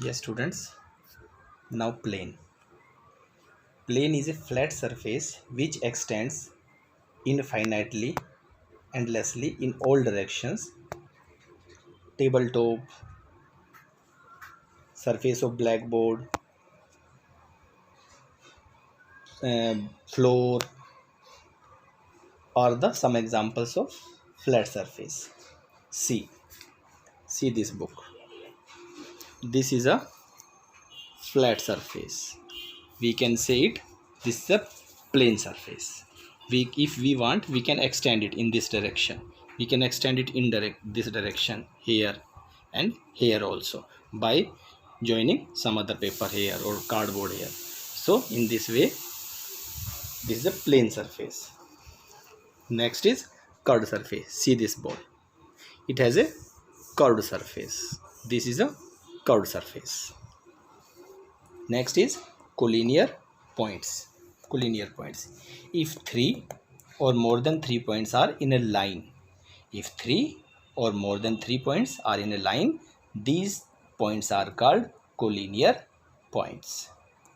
Yes, students. Now plane. Plane is a flat surface which extends infinitely, endlessly in all directions. Tabletop, surface of blackboard, floor are the some examples of flat surface. See, see this book. This is a flat surface. We can say it. This is a plane surface. If we want, we can extend it in this direction. We can extend it in this direction here and here also by joining some other paper here or cardboard here. So in this way, this is a plane surface. Next is curved surface. See this ball. It has a curved surface. This is a curved surface. Next is collinear points. Collinear points. If three or more than 3 points are in a line, if three or more than 3 points are in a line, these points are called collinear points.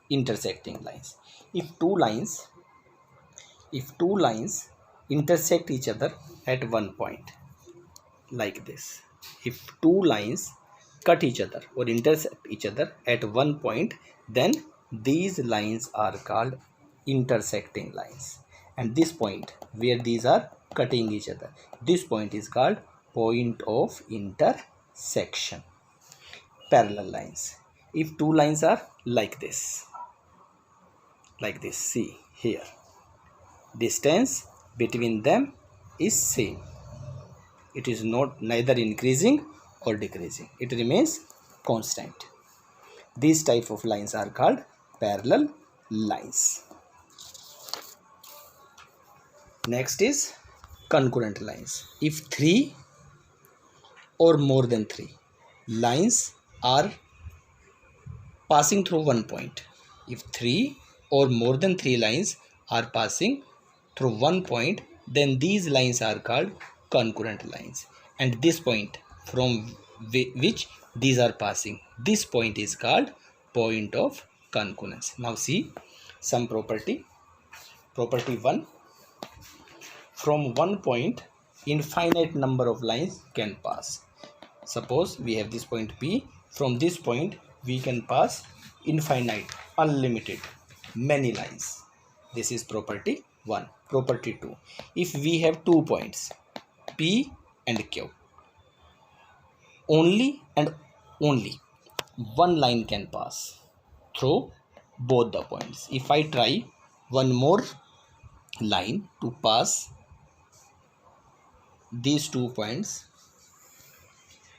Intersecting lines. If two lines intersect each other at one point, like this. If two lines cut each other or intersect each other at one point, then these lines are called intersecting lines. And this point where these are cutting each other, this point is called point of intersection. Parallel lines. If two lines are like this, see here, distance between them is same. It is not neither increasing or decreasing. It remains constant. These type of lines are called parallel lines. Next is concurrent lines. If three or more than three lines are passing through one point, if three or more than three lines are passing through one point, then these lines are called concurrent lines. And this point from which these are passing, this point is called point of concurrence. Now see some property. Property 1. From one point, infinite number of lines can pass. Suppose we have this point P. From this point, we can pass infinite, unlimited, many lines. This is property 1. Property 2. If we have 2 points, P and Q, only and only one line can pass through both the points. If I try one more line to pass these 2 points,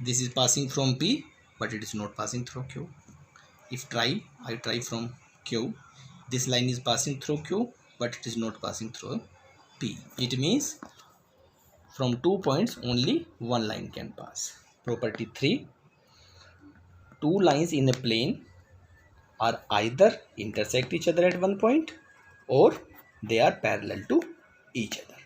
this is passing from P, but it is not passing through Q. If I try from Q, this line is passing through Q, but it is not passing through P. It means from 2 points only one line can pass. Property 3. Two lines in a plane are either intersect each other at one point or they are parallel to each other.